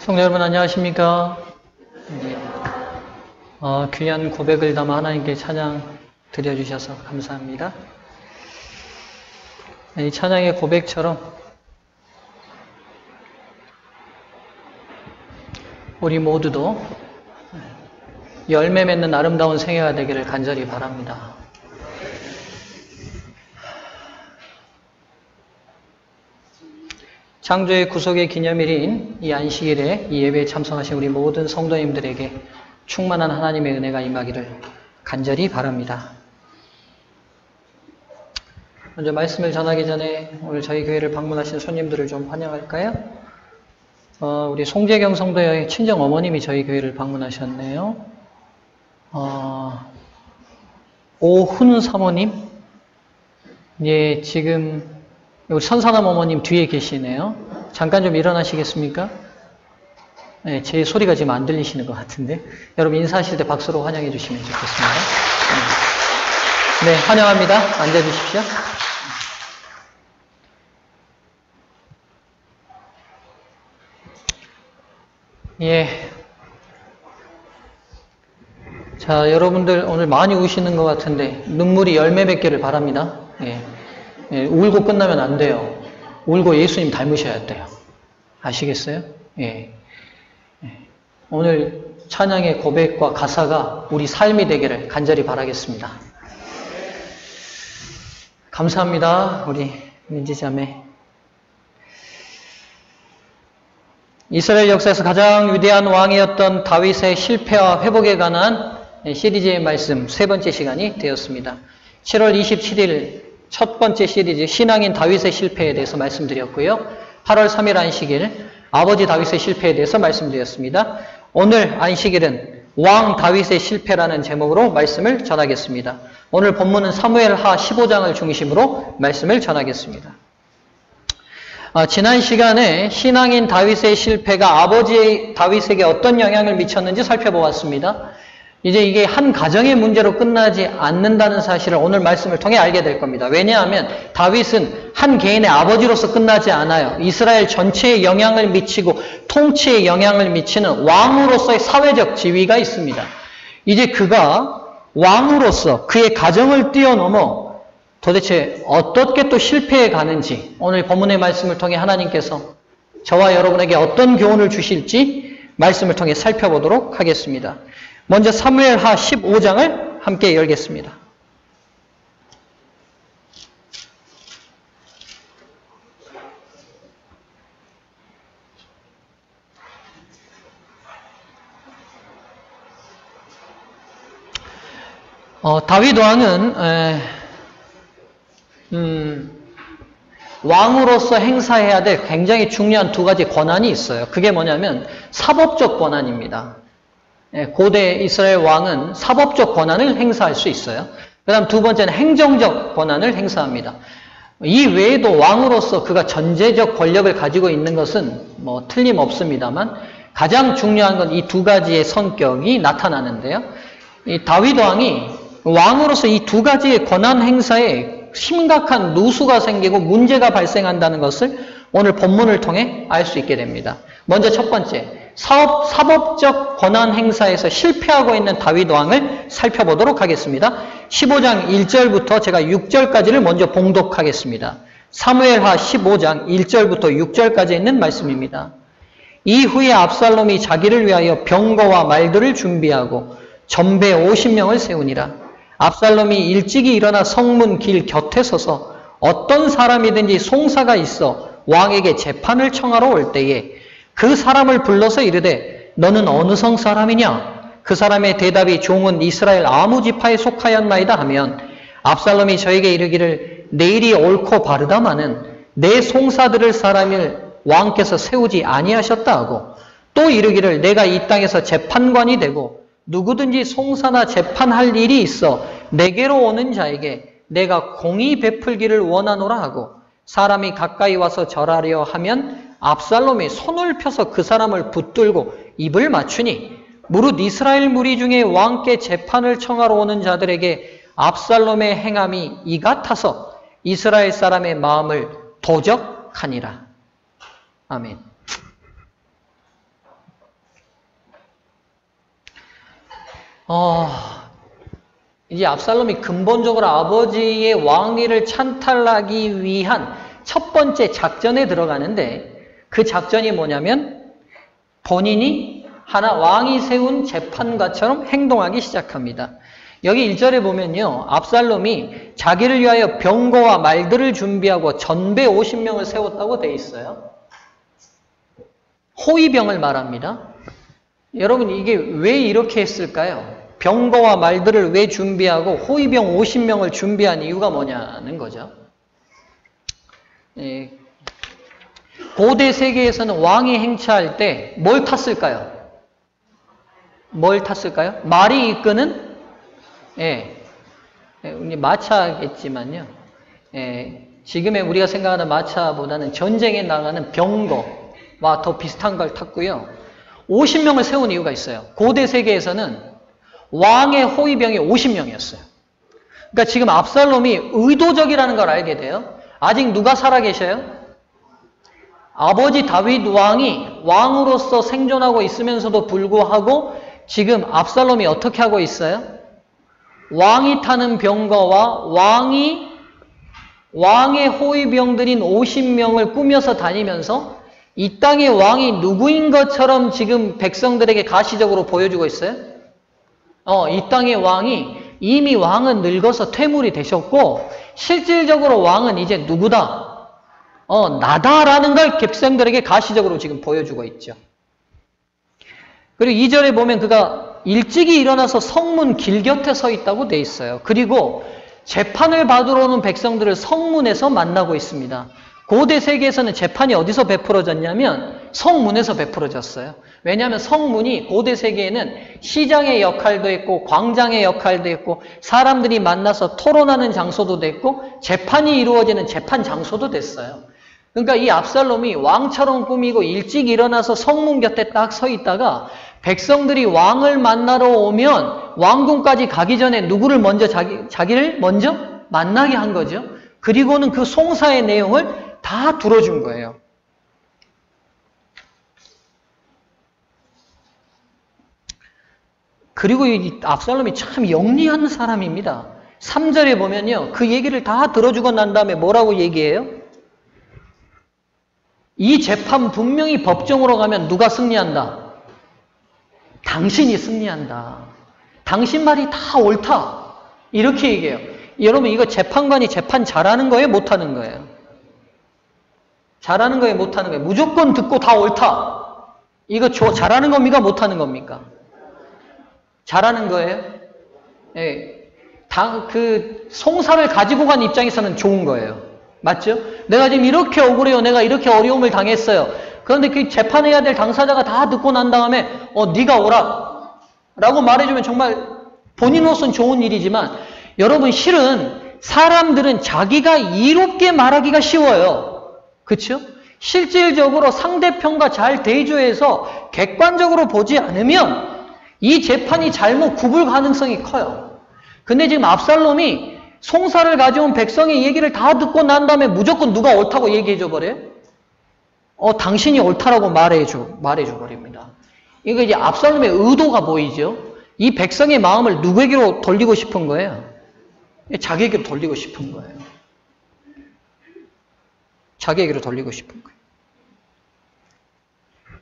성도 여러분 안녕하십니까? 귀한 고백을 담아 하나님께 찬양 드려주셔서 감사합니다. 이 찬양의 고백처럼 우리 모두도 열매 맺는 아름다운 생애가 되기를 간절히 바랍니다. 창조의 구속의 기념일인 이 안식일에 이 예배에 참석하신 우리 모든 성도님들에게 충만한 하나님의 은혜가 임하기를 간절히 바랍니다. 먼저 말씀을 전하기 전에 오늘 저희 교회를 방문하신 손님들을 좀 환영할까요? 우리 송재경 성도의 친정 어머님이 저희 교회를 방문하셨네요. 오훈 사모님, 예, 지금 우리 선사남 어머님 뒤에 계시네요. 잠깐 좀 일어나시겠습니까? 네, 제 소리가 지금 안 들리시는 것 같은데 여러분 인사하실 때 박수로 환영해 주시면 좋겠습니다. 네, 환영합니다. 앉아주십시오. 예. 자, 여러분들 오늘 많이 우시는 것 같은데 눈물이 열매 맺기를 바랍니다. 예. 예, 울고 끝나면 안 돼요. 울고 예수님 닮으셔야 돼요. 아시겠어요? 예. 예. 오늘 찬양의 고백과 가사가 우리 삶이 되기를 간절히 바라겠습니다. 감사합니다. 우리 민지자매. 이스라엘 역사에서 가장 위대한 왕이었던 다윗의 실패와 회복에 관한 시리즈의 말씀 세 번째 시간이 되었습니다. 7월 27일 첫 번째 시리즈 신앙인 다윗의 실패에 대해서 말씀드렸고요. 8월 3일 안식일 아버지 다윗의 실패에 대해서 말씀드렸습니다. 오늘 안식일은 왕 다윗의 실패라는 제목으로 말씀을 전하겠습니다. 오늘 본문은 사무엘하 15장을 중심으로 말씀을 전하겠습니다. 지난 시간에 신앙인 다윗의 실패가 아버지 다윗에게 어떤 영향을 미쳤는지 살펴보았습니다. 이제 이게 한 가정의 문제로 끝나지 않는다는 사실을 오늘 말씀을 통해 알게 될 겁니다. 왜냐하면 다윗은 한 개인의 아버지로서 끝나지 않아요. 이스라엘 전체에 영향을 미치고 통치에 영향을 미치는 왕으로서의 사회적 지위가 있습니다. 이제 그가 왕으로서 그의 가정을 뛰어넘어 도대체 어떻게 또 실패해 가는지 오늘 본문의 말씀을 통해 하나님께서 저와 여러분에게 어떤 교훈을 주실지 말씀을 통해 살펴보도록 하겠습니다. 먼저 사무엘하 15장을 함께 열겠습니다. 다윗 왕은 왕으로서 행사해야 될 굉장히 중요한 두 가지 권한이 있어요. 그게 뭐냐면 사법적 권한입니다. 고대 이스라엘 왕은 사법적 권한을 행사할 수 있어요. 그 다음 두 번째는 행정적 권한을 행사합니다. 이 외에도 왕으로서 그가 전제적 권력을 가지고 있는 것은 뭐 틀림없습니다만 가장 중요한 건 이 두 가지의 성격이 나타나는데요. 이 다윗 왕이 왕으로서 이 두 가지의 권한 행사에 심각한 누수가 생기고 문제가 발생한다는 것을 오늘 본문을 통해 알 수 있게 됩니다. 먼저 첫 번째, 사법적 권한 행사에서 실패하고 있는 다윗 왕을 살펴보도록 하겠습니다. 15장 1절부터 제가 6절까지를 먼저 봉독하겠습니다. 사무엘하 15장 1절부터 6절까지 있는 말씀입니다. 이후에 압살롬이 자기를 위하여 병거와 말들을 준비하고 전배 50명을 세우니라. 압살롬이 일찍이 일어나 성문 길 곁에 서서 어떤 사람이든지 송사가 있어 왕에게 재판을 청하러 올 때에 그 사람을 불러서 이르되 너는 어느 성 사람이냐? 그 사람의 대답이 종은 이스라엘 아무 지파에 속하였나이다 하면 압살롬이 저에게 이르기를 내일이 옳고 바르다마는 내 송사 들을 사람을 왕께서 세우지 아니하셨다 하고 또 이르기를 내가 이 땅에서 재판관이 되고 누구든지 송사나 재판할 일이 있어 내게로 오는 자에게 내가 공의 베풀기를 원하노라 하고 사람이 가까이 와서 절하려 하면 압살롬이 손을 펴서 그 사람을 붙들고 입을 맞추니 무릇 이스라엘 무리 중에 왕께 재판을 청하러 오는 자들에게 압살롬의 행함이 이 같아서 이스라엘 사람의 마음을 도적하니라. 아멘. 이제 압살롬이 근본적으로 아버지의 왕위를 찬탈하기 위한 첫 번째 작전에 들어가는데 그 작전이 뭐냐면 본인이 하나 왕이 세운 재판관처럼 행동하기 시작합니다. 여기 1절에 보면요. 압살롬이 자기를 위하여 병거와 말들을 준비하고 전배 50명을 세웠다고 돼 있어요. 호위병을 말합니다. 여러분 이게 왜 이렇게 했을까요? 병거와 말들을 왜 준비하고 호위병 50명을 준비한 이유가 뭐냐는 거죠. 고대 세계에서는 왕이 행차할 때 뭘 탔을까요? 뭘 탔을까요? 말이 이끄는 마차겠지만요. 지금의 우리가 생각하는 마차보다는 전쟁에 나가는 병거와 더 비슷한 걸 탔고요. 50명을 세운 이유가 있어요. 고대 세계에서는 왕의 호위병이 50명이었어요. 그러니까 지금 압살롬이 의도적이라는 걸 알게 돼요. 아직 누가 살아계셔요? 아버지 다윗 왕이 왕으로서 생존하고 있으면서도 불구하고 지금 압살롬이 어떻게 하고 있어요? 왕이 타는 병거와 왕의 호위병들인 50명을 꾸며서 다니면서 이 땅의 왕이 누구인 것처럼 지금 백성들에게 가시적으로 보여주고 있어요. 이 땅의 왕이 이미 왕은 늙어서 퇴물이 되셨고 실질적으로 왕은 이제 누구다? 나다라는 걸 백성들에게 가시적으로 지금 보여주고 있죠. 그리고 2절에 보면 그가 일찍이 일어나서 성문 길 곁에 서 있다고 돼 있어요. 그리고 재판을 받으러 오는 백성들을 성문에서 만나고 있습니다. 고대 세계에서는 재판이 어디서 베풀어졌냐면 성문에서 베풀어졌어요. 왜냐하면 성문이 고대 세계에는 시장의 역할도 했고 광장의 역할도 했고 사람들이 만나서 토론하는 장소도 됐고 재판이 이루어지는 재판 장소도 됐어요. 그러니까 이 압살롬이 왕처럼 꾸미고 일찍 일어나서 성문 곁에 딱 서 있다가 백성들이 왕을 만나러 오면 왕궁까지 가기 전에 누구를 먼저 자기를 먼저 만나게 한 거죠. 그리고는 그 송사의 내용을 다 들어준 거예요. 그리고 이 압살롬이 참 영리한 사람입니다. 3절에 보면요. 그 얘기를 다 들어주고 난 다음에 뭐라고 얘기해요? 이 재판 분명히 법정으로 가면 누가 승리한다? 당신이 승리한다. 당신 말이 다 옳다. 이렇게 얘기해요. 여러분 이거 재판관이 재판 잘하는 거예요? 못하는 거예요? 잘하는 거예요? 못하는 거예요? 무조건 듣고 다 옳다. 이거 잘하는 겁니까? 못하는 겁니까? 잘하는 거예요? 그 송사를 가지고 간 입장에서는 좋은 거예요. 맞죠? 내가 지금 이렇게 억울해요. 내가 이렇게 어려움을 당했어요. 그런데 그 재판해야 될 당사자가 다 듣고 난 다음에 네가 오라 라고 말해주면 정말 본인으로서는 좋은 일이지만 여러분 실은 사람들은 자기가 이롭게 말하기가 쉬워요. 그렇죠? 실질적으로 상대편과 잘 대조해서 객관적으로 보지 않으면 이 재판이 잘못 굽을 가능성이 커요. 근데 지금 압살롬이 송사를 가져온 백성의 얘기를 다 듣고 난 다음에 무조건 누가 옳다고 얘기해줘 버려요? 당신이 옳다라고 말해줘 버립니다. 이거 이제 압살롬의 의도가 보이죠? 이 백성의 마음을 누구에게로 돌리고 싶은 거예요? 자기에게로 돌리고 싶은 거예요. 자기에게로 돌리고 싶은 거예요.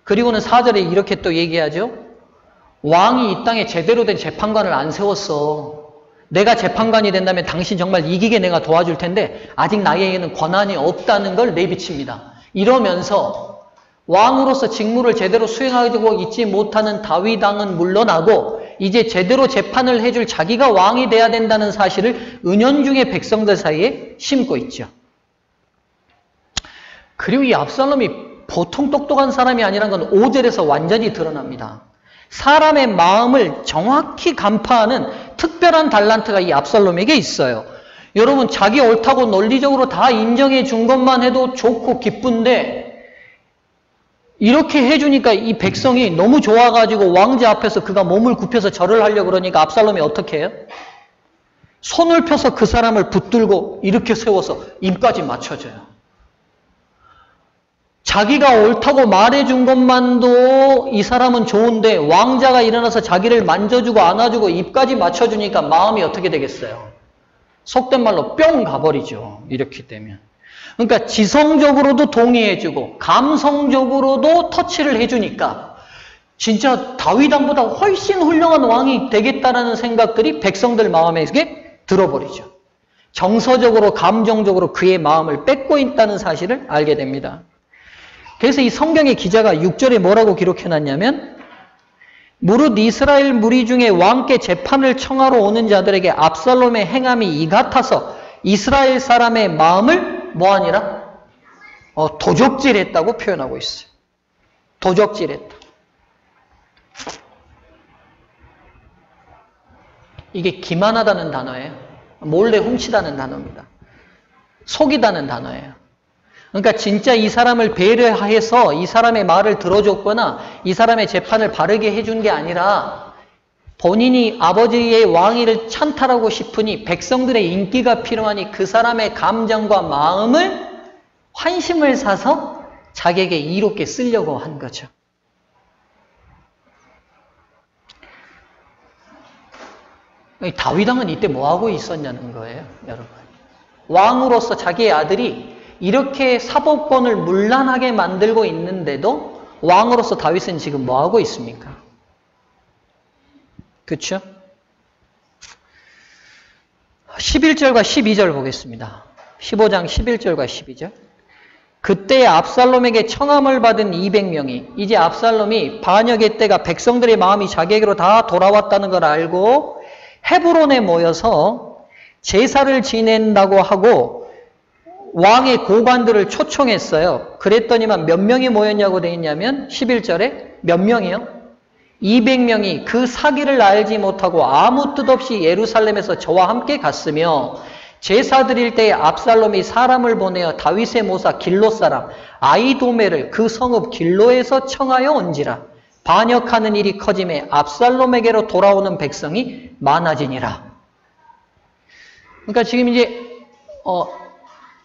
그리고는 4절에 이렇게 또 얘기하죠. 왕이 이 땅에 제대로 된 재판관을 안 세웠어. 내가 재판관이 된다면 당신 정말 이기게 내가 도와줄 텐데 아직 나에게는 권한이 없다는 걸 내비칩니다. 이러면서 왕으로서 직무를 제대로 수행하고 있지 못하는 다윗 왕은 물러나고 이제 제대로 재판을 해줄 자기가 왕이 돼야 된다는 사실을 은연중에 백성들 사이에 심고 있죠. 그리고 이 압살롬이 보통 똑똑한 사람이 아니라는 건 5절에서 완전히 드러납니다. 사람의 마음을 정확히 간파하는 특별한 달란트가 이 압살롬에게 있어요. 여러분 자기 옳다고 논리적으로 다 인정해 준 것만 해도 좋고 기쁜데 이렇게 해주니까 이 백성이 너무 좋아가지고 왕제 앞에서 그가 몸을 굽혀서 절을 하려고 그러니까 압살롬이 어떻게 해요? 손을 펴서 그 사람을 붙들고 이렇게 세워서 입까지 맞춰줘요. 자기가 옳다고 말해준 것만도 이 사람은 좋은데 왕자가 일어나서 자기를 만져주고 안아주고 입까지 맞춰주니까 마음이 어떻게 되겠어요? 속된 말로 뿅 가버리죠. 이렇게 되면. 그러니까 지성적으로도 동의해주고 감성적으로도 터치를 해주니까 진짜 다윗 왕보다 훨씬 훌륭한 왕이 되겠다라는 생각들이 백성들 마음에 들어버리죠. 정서적으로 감정적으로 그의 마음을 뺏고 있다는 사실을 알게 됩니다. 그래서 이 성경의 기자가 6절에 뭐라고 기록해놨냐면 무릇 이스라엘 무리 중에 왕께 재판을 청하러 오는 자들에게 압살롬의 행함이 이 같아서 이스라엘 사람의 마음을 뭐하니라? 도적질했다고 표현하고 있어요. 도적질했다. 이게 기만하다는 단어예요. 몰래 훔치다는 단어입니다. 속이다는 단어예요. 그러니까 진짜 이 사람을 배려해서 이 사람의 말을 들어줬거나 이 사람의 재판을 바르게 해준 게 아니라 본인이 아버지의 왕위를 찬탈하고 싶으니 백성들의 인기가 필요하니 그 사람의 감정과 마음을 환심을 사서 자기에게 이롭게 쓰려고 한 거죠. 다윗 왕은 이때 뭐하고 있었냐는 거예요, 여러분. 왕으로서 자기의 아들이 이렇게 사법권을 문란하게 만들고 있는데도 왕으로서 다윗은 지금 뭐하고 있습니까? 그렇죠? 11절과 12절 보겠습니다. 15장 11절과 12절. 그때 압살롬에게 청함을 받은 200명이 이제 압살롬이 반역의 때가 백성들의 마음이 자기에게로 다 돌아왔다는 걸 알고 헤브론에 모여서 제사를 지낸다고 하고 왕의 고관들을 초청했어요. 그랬더니만 몇 명이 모였냐고 되어 있냐면 11절에 몇 명이요? 200명이 그 사기를 알지 못하고 아무 뜻 없이 예루살렘에서 저와 함께 갔으며 제사 드릴 때에 압살롬이 사람을 보내어 다윗의 모사 길로 사람 아히도멜을 그 성읍 길로에서 청하여 온지라. 반역하는 일이 커짐에 압살롬에게로 돌아오는 백성이 많아지니라. 그러니까 지금 이제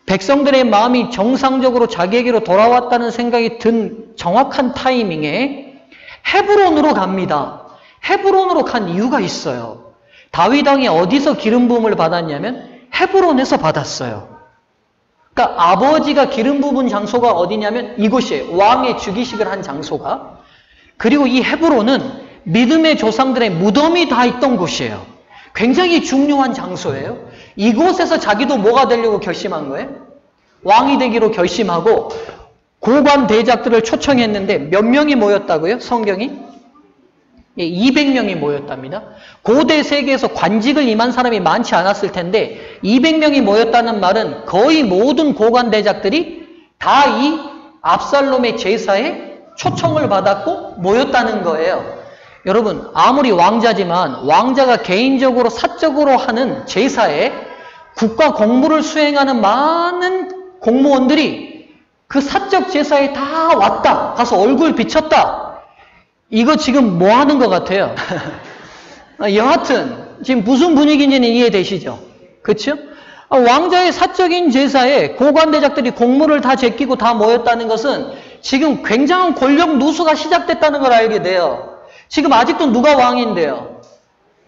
백성들의 마음이 정상적으로 자기에게로 돌아왔다는 생각이 든 정확한 타이밍에 헤브론으로 갑니다. 헤브론으로 간 이유가 있어요. 다윗 왕이 어디서 기름 부음을 받았냐면 헤브론에서 받았어요. 그러니까 아버지가 기름 부은 장소가 어디냐면 이곳이에요. 왕의 즉위식을 한 장소가. 그리고 이 헤브론은 믿음의 조상들의 무덤이 다 있던 곳이에요. 굉장히 중요한 장소예요. 이곳에서 자기도 뭐가 되려고 결심한 거예요? 왕이 되기로 결심하고 고관 대작들을 초청했는데 몇 명이 모였다고요? 성경이? 200명이 모였답니다. 고대 세계에서 관직을 임한 사람이 많지 않았을 텐데 200명이 모였다는 말은 거의 모든 고관 대작들이 다 이 압살롬의 제사에 초청을 받았고 모였다는 거예요. 여러분 아무리 왕자지만 왕자가 개인적으로 사적으로 하는 제사에 국가 공무를 수행하는 많은 공무원들이 그 사적 제사에 다 왔다. 가서 얼굴 비쳤다. 이거 지금 뭐 하는 것 같아요? 여하튼 지금 무슨 분위기인지는 이해되시죠? 그렇죠? 왕자의 사적인 제사에 고관대작들이 공무를 다 제끼고 다 모였다는 것은 지금 굉장한 권력 누수가 시작됐다는 걸 알게 돼요. 지금 아직도 누가 왕인데요?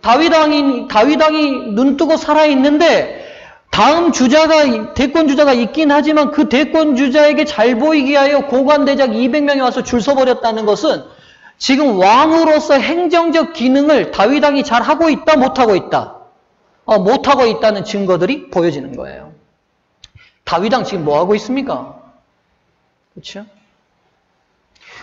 다윗 왕이 눈뜨고 살아있는데 다음 주자가 대권 주자가 있긴 하지만 그 대권 주자에게 잘 보이게 하여 고관대작 200명이 와서 줄 서버렸다는 것은 지금 왕으로서 행정적 기능을 다윗 왕이 잘 하고 있다, 못하고 있다? 못하고 있다는 증거들이 보여지는 거예요. 다윗 왕 지금 뭐 하고 있습니까? 그렇죠?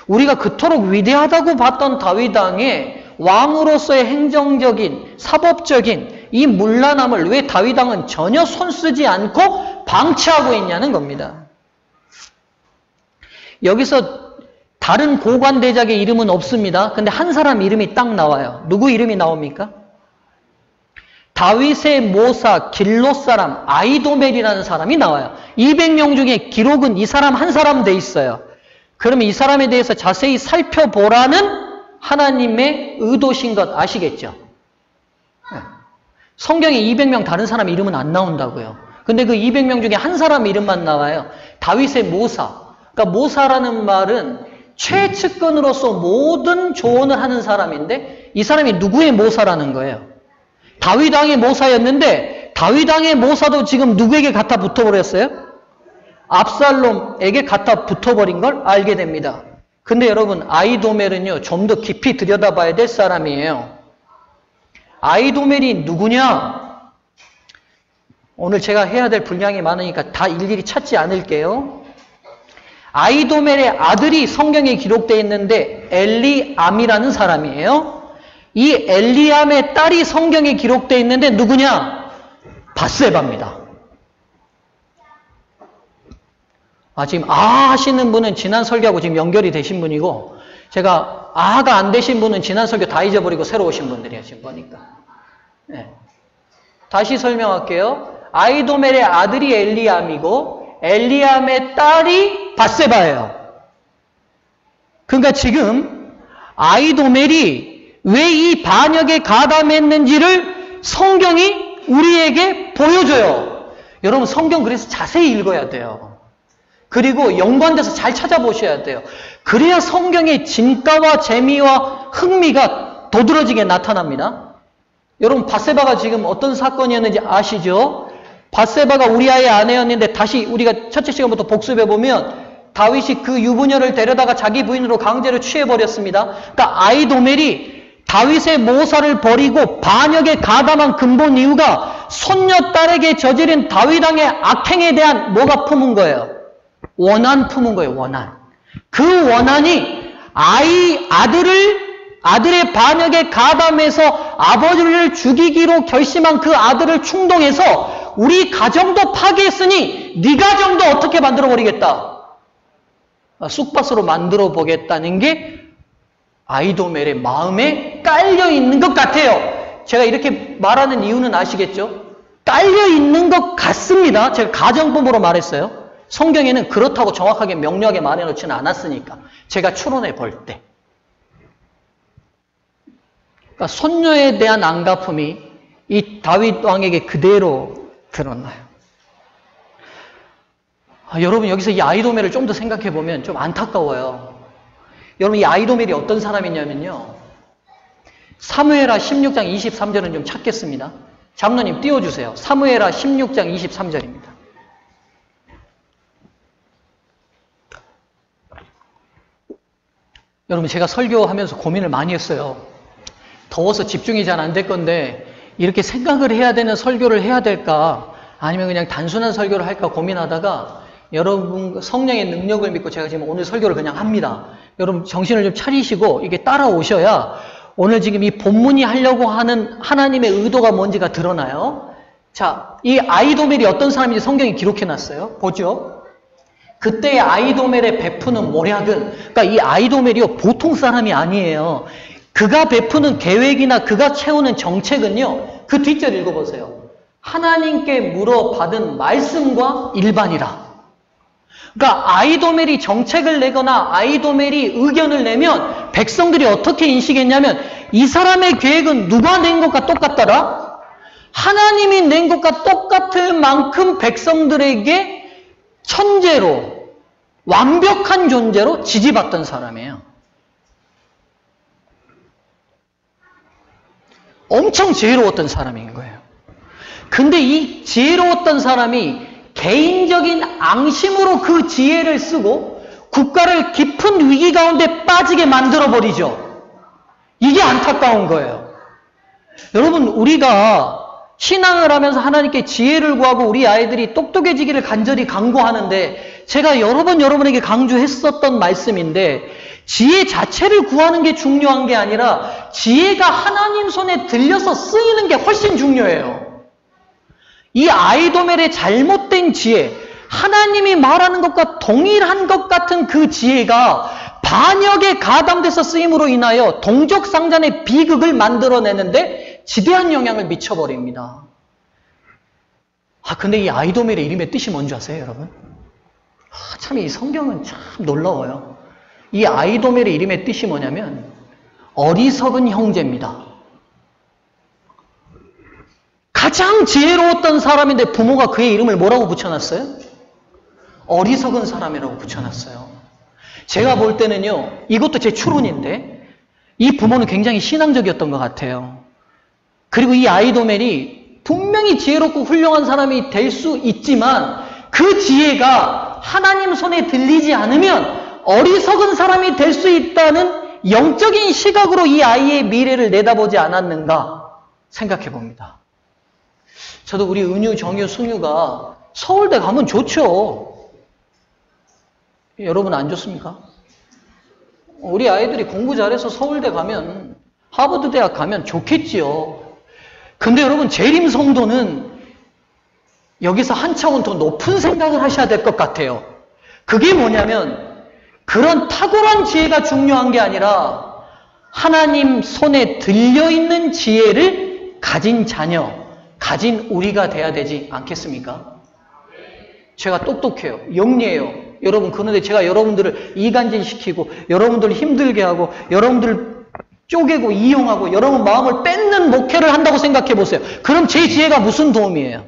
우리가 그토록 위대하다고 봤던 다윗 왕의 왕으로서의 행정적인, 사법적인 이 문란함을 왜 다윗 왕은 전혀 손쓰지 않고 방치하고 있냐는 겁니다. 여기서 다른 고관대작의 이름은 없습니다. 근데 한 사람 이름이 딱 나와요. 누구 이름이 나옵니까? 다윗의 모사 길롯 사람 아히도멜이라는 사람이 나와요. 200명 중에 기록은 이 사람 한 사람 돼 있어요. 그러면 이 사람에 대해서 자세히 살펴보라는 하나님의 의도신 것 아시겠죠? 성경에 200명 다른 사람 이름은 안 나온다고요. 근데 그 200명 중에 한 사람 이름만 나와요. 다윗의 모사. 그러니까 모사라는 말은 최측근으로서 모든 조언을 하는 사람인데 이 사람이 누구의 모사라는 거예요? 다윗 왕의 모사였는데 다윗 왕의 모사도 지금 누구에게 갖다 붙어버렸어요? 압살롬에게 갖다 붙어버린 걸 알게 됩니다. 근데 여러분 아히도멜은요 좀 더 깊이 들여다봐야 될 사람이에요. 아히도멜이 누구냐? 오늘 제가 해야 될 분량이 많으니까 다 일일이 찾지 않을게요. 아히도멜의 아들이 성경에 기록되어 있는데 엘리암이라는 사람이에요. 이 엘리암의 딸이 성경에 기록되어 있는데 누구냐? 밧세바입니다. 지금 하시는 분은 지난 설교하고 지금 연결이 되신 분이고 제가 가 안 되신 분은 지난 설교 다 잊어버리고 새로 오신 분들이에요. 지금 보니까. 네. 다시 설명할게요. 아히도멜의 아들이 엘리암이고 엘리암의 딸이 밧세바예요. 그러니까 지금 아히도멜이 왜 이 반역에 가담했는지를 성경이 우리에게 보여줘요. 여러분 성경 그래서 자세히 읽어야 돼요. 그리고 연관돼서 잘 찾아보셔야 돼요. 그래야 성경의 진가와 재미와 흥미가 도드라지게 나타납니다. 여러분 밧세바가 지금 어떤 사건이었는지 아시죠? 밧세바가 우리아의 아내였는데 다시 우리가 첫째 시간부터 복습해보면 다윗이 그 유부녀를 데려다가 자기 부인으로 강제로 취해버렸습니다. 그러니까 아히도멜이 다윗의 모사를 버리고 반역에 가담한 근본 이유가 손녀딸에게 저지른 다윗 왕의 악행에 대한 뭐가 품은 거예요? 원한 품은 거예요. 원한. 그 원한이 아들의 반역에 가담해서 아버지를 죽이기로 결심한 그 아들을 충동해서 우리 가정도 파괴했으니 네 가정도 어떻게 만들어버리겠다. 쑥밭으로 만들어보겠다는 게 아히도멜의 마음에 깔려있는 것 같아요. 제가 이렇게 말하는 이유는 아시겠죠? 깔려있는 것 같습니다. 제가 가정법으로 말했어요. 성경에는 그렇다고 정확하게 명료하게 말해놓지는 않았으니까. 제가 추론해 볼 때. 그러니까 손녀에 대한 안갚음이 이 다윗 왕에게 그대로 드러나요. 여러분 여기서 이 아히도멜을 좀 더 생각해 보면 좀 안타까워요. 여러분 이 아히도멜이 어떤 사람이냐면요. 사무엘하 16장 23절은 좀 찾겠습니다. 장로님 띄워주세요. 사무엘하 16장 23절입니다. 여러분 제가 설교하면서 고민을 많이 했어요. 더워서 집중이 잘 안 될 건데 이렇게 생각을 해야 되는 설교를 해야 될까 아니면 그냥 단순한 설교를 할까 고민하다가 여러분 성령의 능력을 믿고 제가 지금 오늘 설교를 그냥 합니다. 여러분 정신을 좀 차리시고 이게 따라오셔야 오늘 지금 이 본문이 하려고 하는 하나님의 의도가 뭔지가 드러나요. 자, 이 아히도멜이 어떤 사람인지 성경이 기록해놨어요. 보죠. 그때의 아히도멜의 베푸는 모략은, 그러니까 이 아히도멜이요 보통 사람이 아니에요. 그가 베푸는 계획이나 그가 채우는 정책은요, 그 뒷절 읽어보세요. 하나님께 물어받은 말씀과 일반이라. 그러니까 아히도멜이 정책을 내거나 아히도멜이 의견을 내면 백성들이 어떻게 인식했냐면 이 사람의 계획은 누가 낸 것과 똑같더라? 하나님이 낸 것과 똑같을 만큼 백성들에게 천재로 완벽한 존재로 지지받던 사람이에요. 엄청 지혜로웠던 사람인 거예요. 근데 이 지혜로웠던 사람이 개인적인 앙심으로 그 지혜를 쓰고 국가를 깊은 위기 가운데 빠지게 만들어버리죠. 이게 안타까운 거예요. 여러분 우리가 신앙을 하면서 하나님께 지혜를 구하고 우리 아이들이 똑똑해지기를 간절히 간구하는데 제가 여러 번 여러분에게 강조했었던 말씀인데 지혜 자체를 구하는 게 중요한 게 아니라 지혜가 하나님 손에 들려서 쓰이는 게 훨씬 중요해요. 이 아히도멜의 잘못된 지혜, 하나님이 말하는 것과 동일한 것 같은 그 지혜가 반역에 가담돼서 쓰임으로 인하여 동족상잔의 비극을 만들어내는데 지대한 영향을 미쳐버립니다. 근데 이 아히도멜의 이름의 뜻이 뭔지 아세요, 여러분? 참 이 성경은 참 놀라워요. 이 아히도멜의 이름의 뜻이 뭐냐면 어리석은 형제입니다. 가장 지혜로웠던 사람인데 부모가 그의 이름을 뭐라고 붙여놨어요? 어리석은 사람이라고 붙여놨어요. 제가 볼 때는요, 이것도 제 추론인데, 이 부모는 굉장히 신앙적이었던 것 같아요. 그리고 이 아이도멜이 분명히 지혜롭고 훌륭한 사람이 될 수 있지만, 그 지혜가 하나님 손에 들리지 않으면 어리석은 사람이 될 수 있다는 영적인 시각으로 이 아이의 미래를 내다보지 않았는가 생각해 봅니다. 저도 우리 은유, 정유, 승유가 서울대 가면 좋죠. 여러분 안 좋습니까? 우리 아이들이 공부 잘해서 서울대 가면, 하버드 대학 가면 좋겠지요. 근데 여러분, 재림 성도는 여기서 한 차원 더 높은 생각을 하셔야 될 것 같아요. 그게 뭐냐면, 그런 탁월한 지혜가 중요한 게 아니라 하나님 손에 들려있는 지혜를 가진 자녀, 가진 우리가 돼야 되지 않겠습니까? 제가 똑똑해요. 영리해요. 여러분, 그런데 제가 여러분들을 이간질시키고 여러분들을 힘들게 하고 여러분들을 쪼개고 이용하고 여러분 마음을 뺏는 목회를 한다고 생각해 보세요. 그럼 제 지혜가 무슨 도움이에요?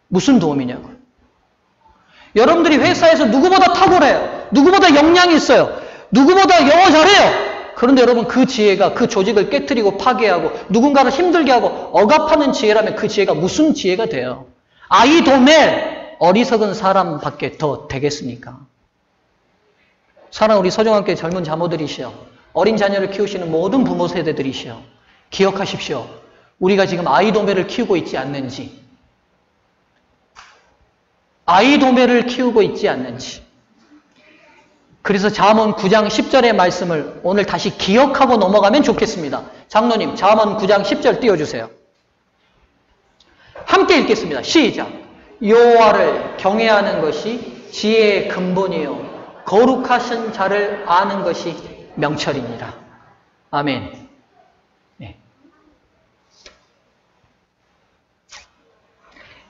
무슨 도움이냐고요. 여러분들이 회사에서 누구보다 탁월해요. 누구보다 역량이 있어요. 누구보다 영어 잘해요. 그런데 여러분 그 지혜가 그 조직을 깨트리고 파괴하고 누군가를 힘들게 하고 억압하는 지혜라면 그 지혜가 무슨 지혜가 돼요? 아이도멜 어리석은 사람밖에 더 되겠습니까? 사랑하는 우리 서정함께 젊은 자모들이시여, 어린 자녀를 키우시는 모든 부모 세대들이시여, 기억하십시오. 우리가 지금 아이도멜을 키우고 있지 않는지, 아이도멜을 키우고 있지 않는지. 그래서 잠언 9장 10절의 말씀을 오늘 다시 기억하고 넘어가면 좋겠습니다. 장로님, 잠언 9장 10절 띄워주세요. 함께 읽겠습니다. 시작. 여호와를 경외하는 것이 지혜의 근본이요 거룩하신 자를 아는 것이 명철입니다. 아멘. 네.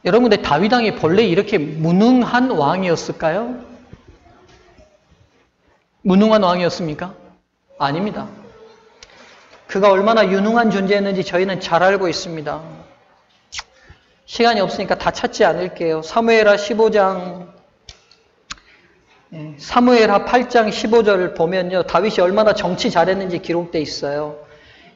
여러분, 근데 다윗 왕이 본래 이렇게 무능한 왕이었을까요? 무능한 왕이었습니까? 아닙니다. 그가 얼마나 유능한 존재였는지 저희는 잘 알고 있습니다. 시간이 없으니까 다 찾지 않을게요. 사무엘하 15장, 사무엘하 8장 15절을 보면요, 다윗이 얼마나 정치 잘했는지 기록되어 있어요.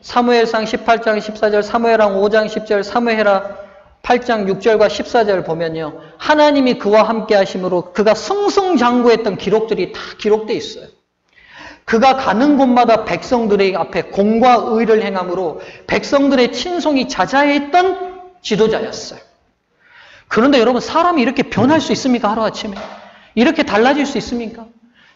사무엘상 18장 14절, 사무엘하 5장 10절, 사무엘하 8장 6절과 14절 보면요, 하나님이 그와 함께 하심으로 그가 승승장구했던 기록들이 다 기록되어 있어요. 그가 가는 곳마다 백성들의 앞에 공과 의를 행함으로 백성들의 친송이 자자했던 지도자였어요. 그런데 여러분, 사람이 이렇게 변할 수 있습니까? 하루아침에 이렇게 달라질 수 있습니까?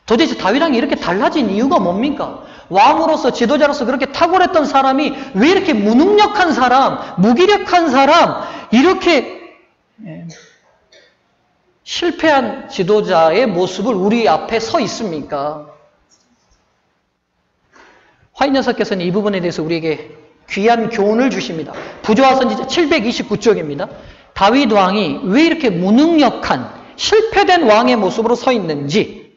도대체 다윗 왕이 이렇게 달라진 이유가 뭡니까? 왕으로서, 지도자로서 그렇게 탁월했던 사람이 왜 이렇게 무능력한 사람, 무기력한 사람, 이렇게 실패한 지도자의 모습을 우리 앞에 서 있습니까? 화인여사께서는 이 부분에 대해서 우리에게 귀한 교훈을 주십니다. 부조화 선지자 729쪽입니다. 다윗 왕이 왜 이렇게 무능력한 실패된 왕의 모습으로 서 있는지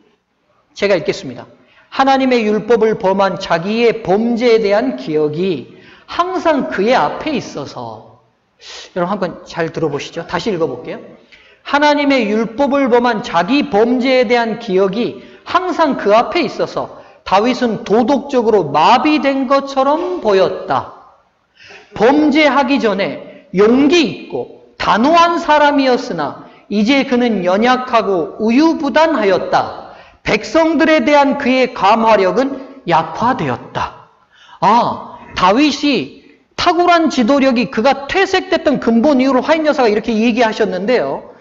제가 읽겠습니다. 하나님의 율법을 범한 자기의 범죄에 대한 기억이 항상 그의 앞에 있어서, 여러분 한번 잘 들어보시죠. 다시 읽어볼게요. 하나님의 율법을 범한 자기 범죄에 대한 기억이 항상 그 앞에 있어서 다윗은 도덕적으로 마비된 것처럼 보였다. 범죄하기 전에 용기 있고 단호한 사람이었으나 이제 그는 연약하고 우유부단하였다. 백성들에 대한 그의 감화력은 약화되었다. 다윗이 탁월한 지도력이 그가 퇴색됐던 근본 이유로 화인 여사가 이렇게 얘기하셨는데요.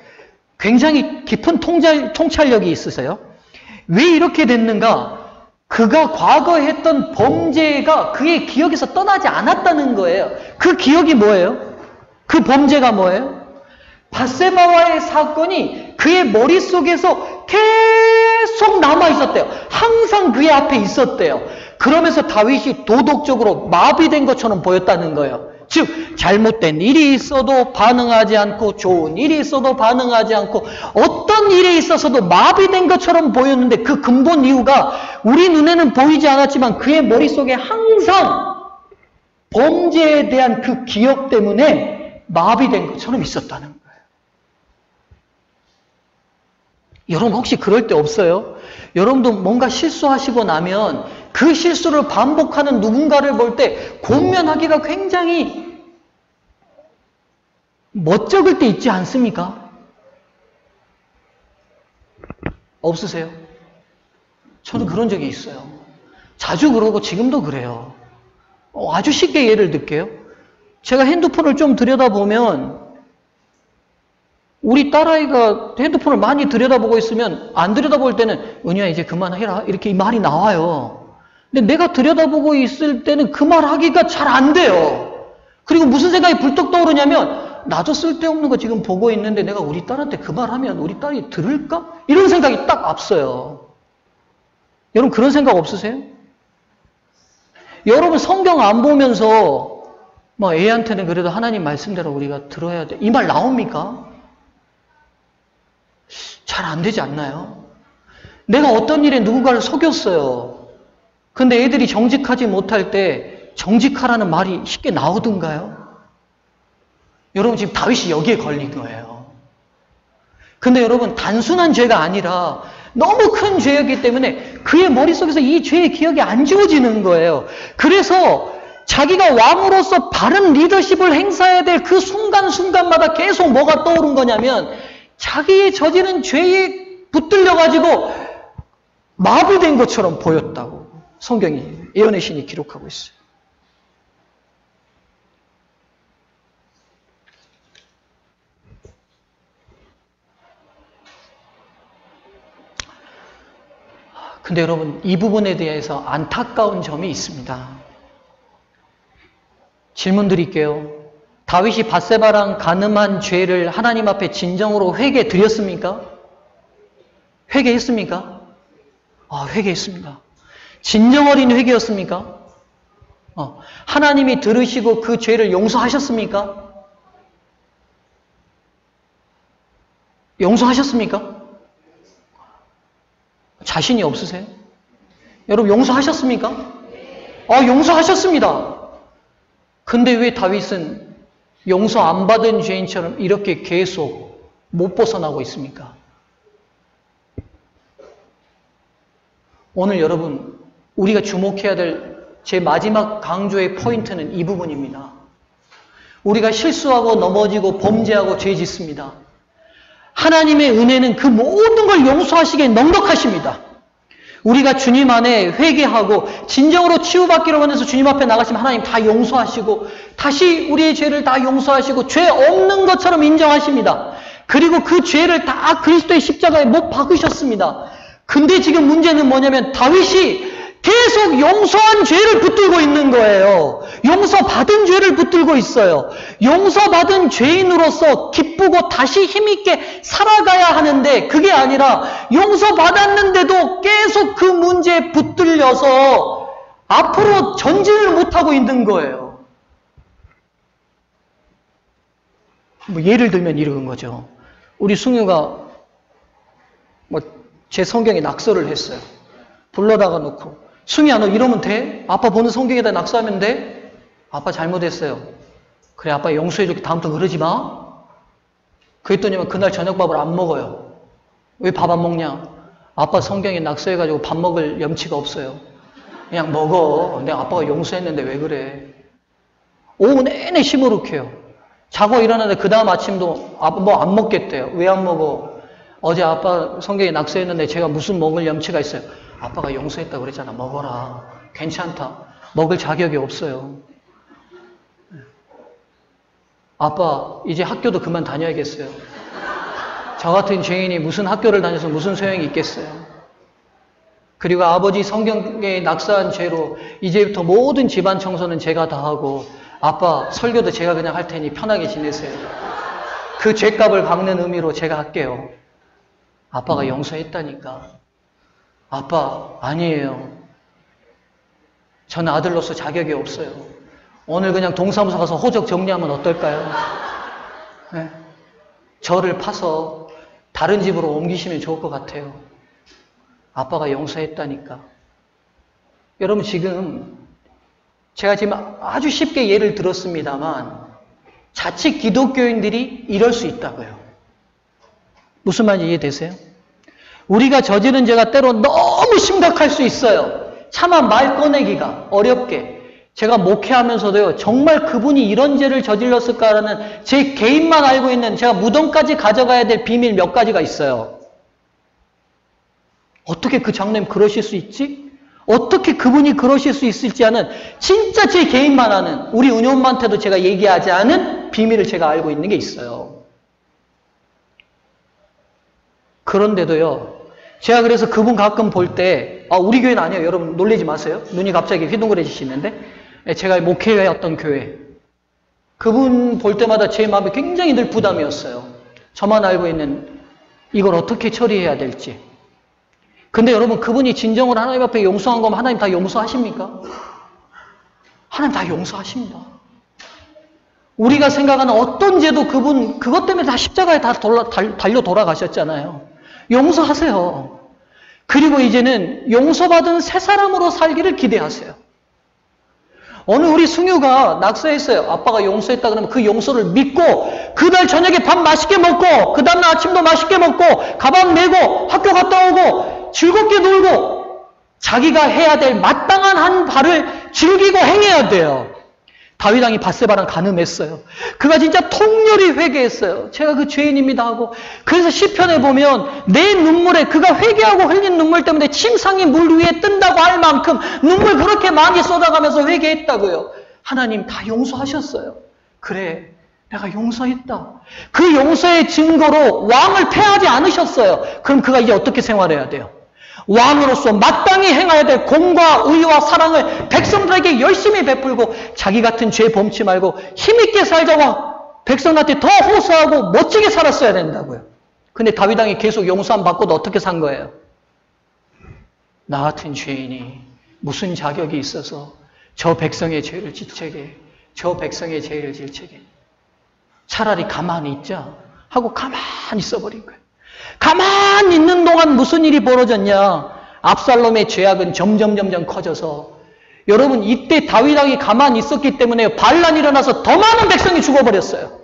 굉장히 깊은 통찰력이 있으세요. 왜 이렇게 됐는가? 그가 과거에 했던 범죄가 그의 기억에서 떠나지 않았다는 거예요. 그 기억이 뭐예요? 그 범죄가 뭐예요? 밧세바와의 사건이 그의 머릿속에서 계속 남아있었대요. 항상 그의 앞에 있었대요. 그러면서 다윗이 도덕적으로 마비된 것처럼 보였다는 거예요. 즉 잘못된 일이 있어도 반응하지 않고 좋은 일이 있어도 반응하지 않고 어떤 일에 있어서도 마비된 것처럼 보였는데 그 근본 이유가 우리 눈에는 보이지 않았지만 그의 머릿속에 항상 범죄에 대한 그 기억 때문에 마비된 것처럼 있었다는 거예요. 여러분 혹시 그럴 때 없어요? 여러분도 뭔가 실수하시고 나면 그 실수를 반복하는 누군가를 볼 때 권면하기가 굉장히 멋쩍을 때 있지 않습니까? 없으세요? 저는 그런 적이 있어요. 자주 그러고 지금도 그래요. 아주 쉽게 예를 들게요. 제가 핸드폰을 좀 들여다보면 우리 딸아이가 핸드폰을 많이 들여다보고 있으면 안 들여다볼 때는 은희야 이제 그만해라 이렇게 말이 나와요. 근데 내가 들여다보고 있을 때는 그 말 하기가 잘 안 돼요. 그리고 무슨 생각이 불떡 떠오르냐면 나도 쓸데없는 거 지금 보고 있는데 내가 우리 딸한테 그 말 하면 우리 딸이 들을까? 이런 생각이 딱 앞서요. 여러분 그런 생각 없으세요? 여러분 성경 안 보면서 뭐 애한테는 그래도 하나님 말씀대로 우리가 들어야 돼. 이 말 나옵니까? 잘 안 되지 않나요? 내가 어떤 일에 누군가를 속였어요. 근데 애들이 정직하지 못할 때 정직하라는 말이 쉽게 나오던가요? 여러분 지금 다윗이 여기에 걸린 거예요. 근데 여러분 단순한 죄가 아니라 너무 큰 죄였기 때문에 그의 머릿속에서 이 죄의 기억이 안 지워지는 거예요. 그래서 자기가 왕으로서 바른 리더십을 행사해야 될 그 순간순간마다 계속 뭐가 떠오른 거냐면 자기의 저지른 죄에 붙들려가지고 마비된 것처럼 보였다고 성경이 예언의 신이 기록하고 있어요. 근데 여러분 이 부분에 대해서 안타까운 점이 있습니다. 질문 드릴게요. 다윗이 밧세바랑 간음한 죄를 하나님 앞에 진정으로 회개 드렸습니까? 회개했습니까? 회개했습니다. 진정 어린 회개였습니까? 하나님이 들으시고 그 죄를 용서하셨습니까? 용서하셨습니까? 자신이 없으세요? 여러분 용서하셨습니까? 용서하셨습니다. 근데 왜 다윗은 용서 안 받은 죄인처럼 이렇게 계속 못 벗어나고 있습니까? 오늘 여러분 우리가 주목해야 될 제 마지막 강조의 포인트는 이 부분입니다. 우리가 실수하고 넘어지고 범죄하고 죄 짓습니다. 하나님의 은혜는 그 모든 걸 용서하시기에 넉넉하십니다. 우리가 주님 안에 회개하고 진정으로 치유받기로 원해서 주님 앞에 나가시면 하나님 다 용서하시고 다시 우리의 죄를 다 용서하시고 죄 없는 것처럼 인정하십니다. 그리고 그 죄를 다 그리스도의 십자가에 못 박으셨습니다. 근데 지금 문제는 뭐냐면 다윗이 계속 용서한 죄를 붙들고 있는 거예요. 용서받은 죄를 붙들고 있어요. 용서받은 죄인으로서 기쁘고 다시 힘있게 살아가야 하는데 그게 아니라 용서받았는데도 계속 그 문제에 붙들려서 앞으로 전진을 못하고 있는 거예요. 뭐 예를 들면 이런 거죠. 우리 승유가 제 성경에 낙서를 했어요. 불러다가 놓고 승희야 너 이러면 돼? 아빠 보는 성경에다 낙서하면 돼? 아빠 잘못했어요. 그래 아빠 용서해줄게. 다음부터 그러지 마. 그랬더니 그날 저녁밥을 안 먹어요. 왜 밥 안 먹냐? 아빠 성경에 낙서해가지고 밥 먹을 염치가 없어요. 그냥 먹어. 내가 아빠가 용서했는데 왜 그래? 오후 내내 시무룩해요. 자고 일어나는데 그 다음 아침도 아빠 뭐 안 먹겠대요. 왜 안 먹어? 어제 아빠 성경에 낙서했는데 제가 무슨 먹을 염치가 있어요. 아빠가 용서했다고 그랬잖아. 먹어라. 괜찮다. 먹을 자격이 없어요. 아빠 이제 학교도 그만 다녀야겠어요. 저 같은 죄인이 무슨 학교를 다녀서 무슨 소용이 있겠어요. 그리고 아버지 성경에 낙서한 죄로 이제부터 모든 집안 청소는 제가 다 하고 아빠 설교도 제가 그냥 할 테니 편하게 지내세요. 그 죄값을 갚는 의미로 제가 할게요. 아빠가 용서했다니까. 아빠 아니에요. 저는 아들로서 자격이 없어요. 오늘 그냥 동사무소 가서 호적 정리하면 어떨까요? 네. 저를 파서 다른 집으로 옮기시면 좋을 것 같아요. 아빠가 용서했다니까. 여러분 지금 제가 지금 아주 쉽게 예를 들었습니다만 자칫 기독교인들이 이럴 수 있다고요. 무슨 말인지 이해되세요? 우리가 저지른 죄가 때로 너무 심각할 수 있어요. 차마 말 꺼내기가 어렵게. 제가 목회하면서도요, 정말 그분이 이런 죄를 저질렀을까라는 제 개인만 알고 있는, 제가 무덤까지 가져가야 될 비밀 몇 가지가 있어요. 어떻게 그 장로님 그러실 수 있지? 어떻게 그분이 그러실 수 있을지 하는, 진짜 제 개인만 아는, 우리 은효엄마한테도 제가 얘기하지 않은 비밀을 제가 알고 있는 게 있어요. 그런데도요, 제가 그래서 그분 가끔 볼 때, 우리 교회는 아니에요. 여러분 놀라지 마세요. 눈이 갑자기 휘둥그레지시는데, 제가 목회했던 교회, 그분 볼 때마다 제 마음이 굉장히 늘 부담이었어요. 저만 알고 있는 이걸 어떻게 처리해야 될지. 근데 여러분, 그분이 진정으로 하나님 앞에 용서한 거면 하나님 다 용서하십니까? 하나님 다 용서하십니다. 우리가 생각하는 어떤 죄도 그분 그것 때문에 다 십자가에 다 달려 돌아가셨잖아요. 용서하세요. 그리고 이제는 용서받은 새 사람으로 살기를 기대하세요. 어느 우리 승유가 낙서했어요. 아빠가 용서했다 그러면 그 용서를 믿고 그날 저녁에 밥 맛있게 먹고 그 다음날 아침도 맛있게 먹고 가방 메고 학교 갔다 오고 즐겁게 놀고 자기가 해야 될 마땅한 한 바를 즐기고 행해야 돼요. 다윗 왕이 밧세바랑 간음했어요. 그가 진짜 통렬히 회개했어요. 제가 그 죄인입니다 하고. 그래서 시편에 보면 내 눈물에, 그가 회개하고 흘린 눈물 때문에 침상이 물 위에 뜬다고 할 만큼 눈물 그렇게 많이 쏟아가면서 회개했다고요. 하나님 다 용서하셨어요. 그래, 내가 용서했다. 그 용서의 증거로 왕을 패하지 않으셨어요. 그럼 그가 이제 어떻게 생활해야 돼요? 왕으로서 마땅히 행해야 될 공과 의와 사랑을 백성들에게 열심히 베풀고 자기 같은 죄 범치 말고 힘있게 살자고 백성한테 더 호소하고 멋지게 살았어야 된다고요. 근데 다윗 왕이 계속 용서함 받고도 어떻게 산 거예요? 나 같은 죄인이 무슨 자격이 있어서 저 백성의 죄를 질책해, 저 백성의 죄를 질책해. 차라리 가만히 있자 하고 가만히 있어버린 거예요. 가만히 있는 동안 무슨 일이 벌어졌냐? 압살롬의 죄악은 점점 커져서, 여러분 이때 다윗 왕이 가만히 있었기 때문에 반란이 일어나서 더 많은 백성이 죽어버렸어요.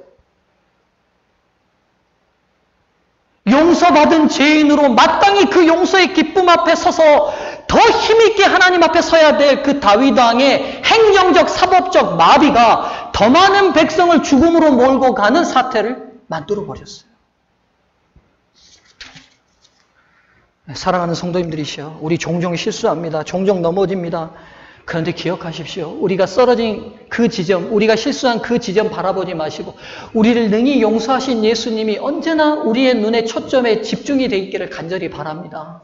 용서받은 죄인으로 마땅히 그 용서의 기쁨 앞에 서서 더 힘있게 하나님 앞에 서야 될 그 다윗 왕의 행정적 사법적 마비가 더 많은 백성을 죽음으로 몰고 가는 사태를 만들어버렸어요. 사랑하는 성도님들이시여, 우리 종종 실수합니다. 종종 넘어집니다. 그런데 기억하십시오. 우리가 쓰러진 그 지점, 우리가 실수한 그 지점 바라보지 마시고 우리를 능히 용서하신 예수님이 언제나 우리의 눈의 초점에 집중이 되어 있기를 간절히 바랍니다.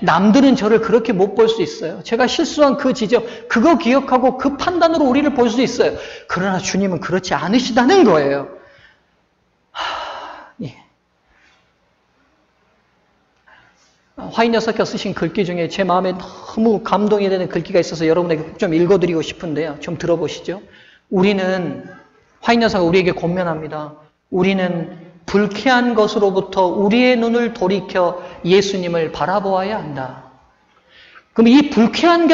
남들은 저를 그렇게 못 볼 수 있어요. 제가 실수한 그 지점, 그거 기억하고 그 판단으로 우리를 볼 수 있어요. 그러나 주님은 그렇지 않으시다는 거예요. 화인여사께서 쓰신 글귀 중에 제 마음에 너무 감동이 되는 글귀가 있어서 여러분에게 좀 읽어드리고 싶은데요. 좀 들어보시죠. 화인여사가 우리에게 권면합니다. 우리는 불쾌한 것으로부터 우리의 눈을 돌이켜 예수님을 바라보아야 한다. 그럼 이 불쾌한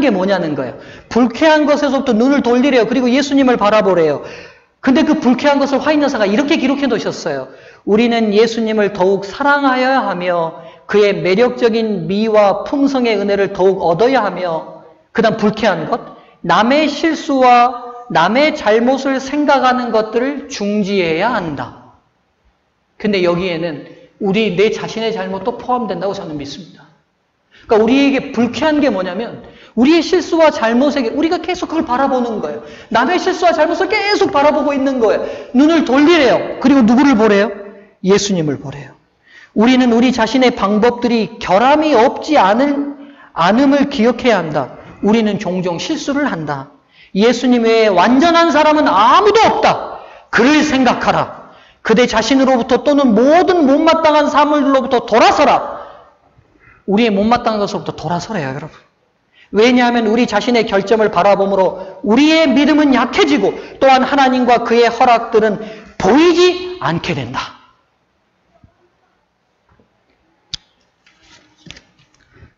게 뭐냐는 거예요. 불쾌한 것에서부터 눈을 돌리래요. 그리고 예수님을 바라보래요. 근데 그 불쾌한 것을 화인여사가 이렇게 기록해 놓으셨어요. 우리는 예수님을 더욱 사랑하여야 하며 그의 매력적인 미와 풍성의 은혜를 더욱 얻어야 하며, 그 다음 불쾌한 것, 남의 실수와 남의 잘못을 생각하는 것들을 중지해야 한다. 근데 여기에는 내 자신의 잘못도 포함된다고 저는 믿습니다. 그러니까 우리에게 불쾌한 게 뭐냐면 우리의 실수와 잘못에게 우리가 계속 그걸 바라보는 거예요. 남의 실수와 잘못을 계속 바라보고 있는 거예요. 눈을 돌리래요. 그리고 누구를 보래요? 예수님을 보래요. 우리는 우리 자신의 방법들이 결함이 없지 않음을 기억해야 한다. 우리는 종종 실수를 한다. 예수님 외에 완전한 사람은 아무도 없다. 그를 생각하라. 그대 자신으로부터 또는 모든 못마땅한 사물로부터 돌아서라. 우리의 못마땅한 것으로부터 돌아서래요, 여러분. 왜냐하면 우리 자신의 결점을 바라보므로 우리의 믿음은 약해지고 또한 하나님과 그의 허락들은 보이지 않게 된다.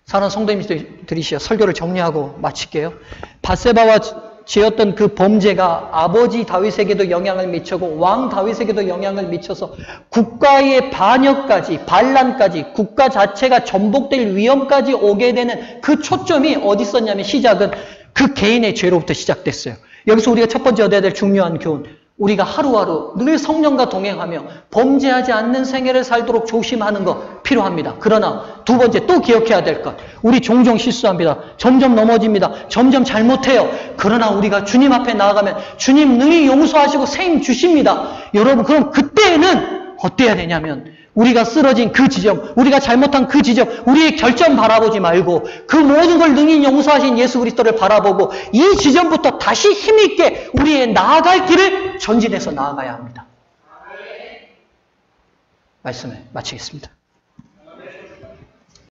사랑하는 성도님들이시여, 설교를 정리하고 마칠게요. 밧세바와 지었던 그 범죄가 아버지 다윗에게도 영향을 미치고 왕 다윗에게도 영향을 미쳐서 국가의 반역까지, 반란까지, 국가 자체가 전복될 위험까지 오게 되는 그 초점이 어디 있었냐면 시작은 그 개인의 죄로부터 시작됐어요. 여기서 우리가 첫 번째 얻어야 될 중요한 교훈. 우리가 하루하루 늘 성령과 동행하며 범죄하지 않는 생애를 살도록 조심하는 것 필요합니다. 그러나 두 번째 또 기억해야 될 것. 우리 종종 실수합니다. 점점 넘어집니다. 점점 잘못해요. 그러나 우리가 주님 앞에 나아가면 주님 능히 용서하시고 세임 주십니다. 여러분 그럼 그때는 어때야 되냐면 우리가 쓰러진 그 지점, 우리가 잘못한 그 지점, 우리의 결점 바라보지 말고 그 모든 걸 능히 용서하신 예수 그리스도를 바라보고 이 지점부터 다시 힘있게 우리의 나아갈 길을 전진해서 나아가야 합니다. 말씀을 마치겠습니다.